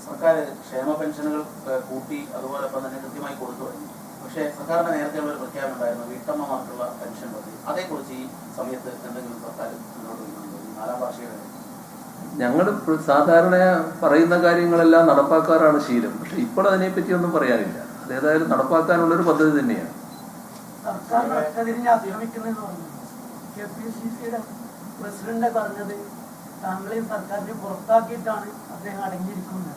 സർക്കാർ ക്ഷേമ പെൻഷനുകൾ കൂട്ടി അതുപോലൊപ്പം തന്നെ കൃത്യമായി കൊടുത്തു കഴിഞ്ഞു. പക്ഷേ സർക്കാരിന്റെ നേരത്തെയുള്ള ഒരു പ്രഖ്യാപനം ഉണ്ടായിരുന്നു വീട്ടമ്മമാർക്കുള്ള പെൻഷൻ പദ്ധതി. അതേക്കുറിച്ച് ഈ സമയത്ത് എന്തെങ്കിലും സർക്കാർ മുന്നോട്ട് വയ്ക്കുന്നുണ്ടോ? 4ാം വാർഷിക ഞങ്ങൾ സാധാരണ പറയുന്ന കാര്യങ്ങളെല്ലാം നടപ്പാക്കാറാണ് ശീലം. പക്ഷെ ഇപ്പോൾ അതിനെപ്പറ്റി ഒന്നും പറയാനില്ല. അതേതായാലും നടപ്പാക്കാനുള്ളൊരു പദ്ധതി തന്നെയാണ്. പ്രസിഡന്റ് പറഞ്ഞത് താങ്കളെയും സർക്കാരിനെ പുറത്താക്കിയിട്ടാണ് അദ്ദേഹം അടങ്ങിയിരിക്കുന്നത്.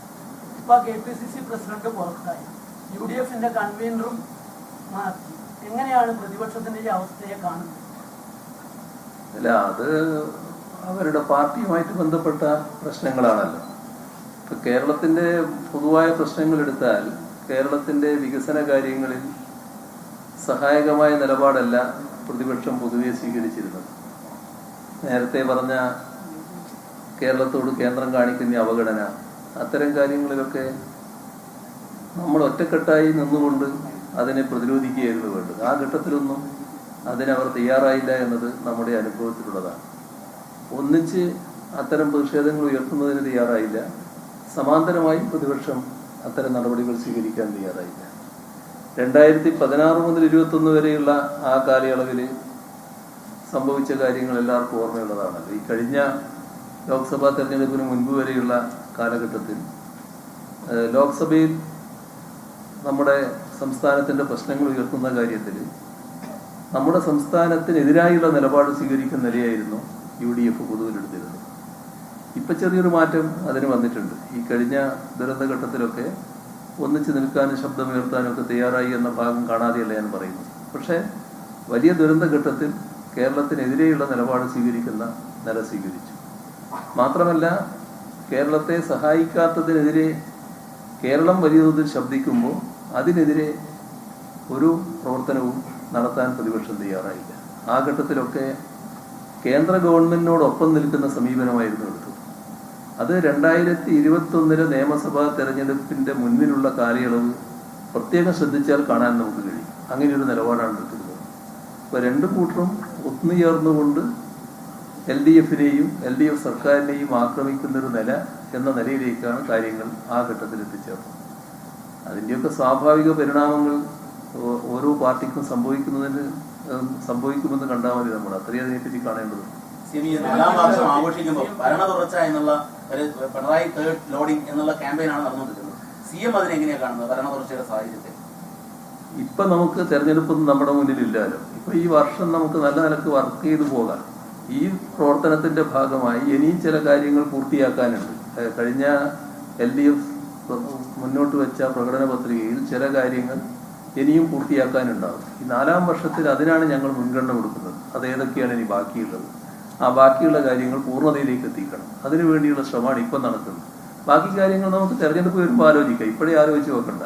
ഇപ്പൊ KPCC പ്രസിഡന്റ് പുറത്തായി, UDFന്റെ കൺവീനറും മാറ്റി. എങ്ങനെയാണ് പ്രതിപക്ഷത്തിന്റെ ഈ അവസ്ഥയെ കാണുന്നത്? അല്ല, അത് അവരുടെ പാർട്ടിയുമായിട്ട് ബന്ധപ്പെട്ട പ്രശ്നങ്ങളാണല്ലോ. ഇപ്പൊ കേരളത്തിന്റെ പൊതുവായ പ്രശ്നങ്ങൾ എടുത്താൽ കേരളത്തിന്റെ വികസന കാര്യങ്ങളിൽ സഹായകമായ നിലപാടല്ല പ്രതിപക്ഷം പൊതുവെ സ്വീകരിച്ചിരുന്നത്. നേരത്തെ പറഞ്ഞ കേരളത്തോട് കേന്ദ്രം കാണിക്കുന്ന അവഗണന, അത്തരം കാര്യങ്ങളിലൊക്കെ നമ്മൾ ഒറ്റക്കെട്ടായി നിന്നുകൊണ്ട് അതിനെ പ്രതിരോധിക്കുകയായിരുന്നു വേണ്ടത്. ആ ഘട്ടത്തിലൊന്നും അതിനവർ തയ്യാറായില്ല എന്നത് നമ്മുടെ അനുഭവത്തിലുള്ളതാണ്. ഒന്നിച്ച് അത്തരം പ്രതിഷേധങ്ങൾ ഉയർത്തുന്നതിന് തയ്യാറായില്ല. സമാന്തരമായി പ്രതിപക്ഷം അത്തരം നടപടികൾ സ്വീകരിക്കാൻ തയ്യാറായില്ല. 2016 മുതൽ 2021 വരെയുള്ള ആ കാലയളവിൽ സംഭവിച്ച കാര്യങ്ങൾ എല്ലാവർക്കും ഓർമ്മയുള്ളതാണല്ലോ. ഈ കഴിഞ്ഞ ലോക്സഭാ തെരഞ്ഞെടുപ്പിന് മുൻപ് വരെയുള്ള കാലഘട്ടത്തിൽ ലോക്സഭയിൽ നമ്മുടെ സംസ്ഥാനത്തിന്റെ പ്രശ്നങ്ങൾ ഉയർത്തുന്ന കാര്യത്തിൽ നമ്മുടെ സംസ്ഥാനത്തിനെതിരായുള്ള നിലപാട് സ്വീകരിക്കുന്ന നിലയായിരുന്നു UDF പൊതുവിലെടുത്തിരുന്നത്. ഇപ്പൊ ചെറിയൊരു മാറ്റം അതിന് വന്നിട്ടുണ്ട്. ഈ കഴിഞ്ഞ ദുരന്തഘട്ടത്തിലൊക്കെ ഒന്നിച്ച് നിൽക്കാനും ശബ്ദമുയർത്താനും ഒക്കെ തയ്യാറായി എന്ന ഭാഗം കാണാതെയല്ല ഞാൻ പറയുന്നത്. പക്ഷേ വലിയ ദുരന്തഘട്ടത്തിൽ കേരളത്തിനെതിരെയുള്ള നിലപാട് സ്വീകരിക്കുന്ന നില സ്വീകരിച്ചു. മാത്രമല്ല, കേരളത്തെ സഹായിക്കാത്തതിനെതിരെ കേരളം വലിയ തോതിൽ ശബ്ദിക്കുമ്പോൾ അതിനെതിരെ ഒരു പ്രവർത്തനവും നടത്താൻ പ്രതിപക്ഷം തയ്യാറായില്ല. ആ ഘട്ടത്തിലൊക്കെ കേന്ദ്ര ഗവൺമെന്റിനോടൊപ്പം നിൽക്കുന്ന സമീപനമായിരുന്നു എടുത്തത്. അത് 2021 നിയമസഭാ തെരഞ്ഞെടുപ്പിന്റെ മുന്നിലുള്ള കാലയളവ് പ്രത്യേകം ശ്രദ്ധിച്ചാൽ കാണാൻ നമുക്ക് കഴിയും. അങ്ങനെയൊരു നിലപാടാണ് എടുക്കുന്നത്. ഇപ്പൊ രണ്ടു കൂട്ടരും ഒത്തുചേർന്നുകൊണ്ട് LDFനെയും LDF സർക്കാരിനെയും ആക്രമിക്കുന്നൊരു നില എന്ന നിലയിലേക്കാണ് കാര്യങ്ങൾ ആ ഘട്ടത്തിൽ എത്തിച്ചേർന്നത്. അതിൻ്റെയൊക്കെ സ്വാഭാവിക പരിണാമങ്ങൾ ഓരോ പാർട്ടിക്കും സംഭവിക്കുമെന്ന് കണ്ടാൽ മതി. നമ്മൾ അത്രയും അതിനെപ്പറ്റി കാണേണ്ടതുണ്ട്. 4ാം വർഷം ആഘോഷിക്കുമ്പോൾ ഭരണ തുടർച്ച എന്നുള്ള ഒരു പിണറായി തേർഡ് ലോഡിംഗ് എന്നുള്ള ക്യാമ്പയിനാണ് നടന്നുകൊണ്ടിരിക്കുന്നത്. CM അതിനെങ്ങനെയാണ് കാണുന്നത് ഭരണ തുടർച്ചയുടെ സാഹചര്യത്തിൽ? ഇപ്പൊ നമുക്ക് തെരഞ്ഞെടുപ്പൊന്നും നമ്മുടെ മുന്നിലില്ലല്ലോ. ഇപ്പൊ ഈ വർഷം നമുക്ക് നല്ല നിലക്ക് വർക്ക് ചെയ്തു പോകാം. ഈ പ്രവർത്തനത്തിന്റെ ഭാഗമായി ഇനിയും ചില കാര്യങ്ങൾ പൂർത്തിയാക്കാനുണ്ട്. കഴിഞ്ഞ LDF മുന്നോട്ട് വെച്ച പ്രകടന പത്രികയിൽ ചില കാര്യങ്ങൾ ഇനിയും പൂർത്തിയാക്കാനുണ്ടാകും. ഈ 4ാം വർഷത്തിൽ അതിനാണ് ഞങ്ങൾ മുൻഗണന കൊടുക്കുന്നത്. അത് ഏതൊക്കെയാണ് ഇനി ബാക്കിയുള്ളത്? ആ ബാക്കിയുള്ള കാര്യങ്ങൾ പൂർണ്ണതയിലേക്ക് എത്തിക്കണം. അതിനു വേണ്ടിയുള്ള ശ്രമമാണ് ഇപ്പം നടക്കുന്നത്. ബാക്കി കാര്യങ്ങൾ നമുക്ക് തെരഞ്ഞെടുപ്പ് വരുമ്പോൾ ആലോചിക്കാം. ഇപ്പോഴേ ആലോചിച്ച് വെക്കണ്ട.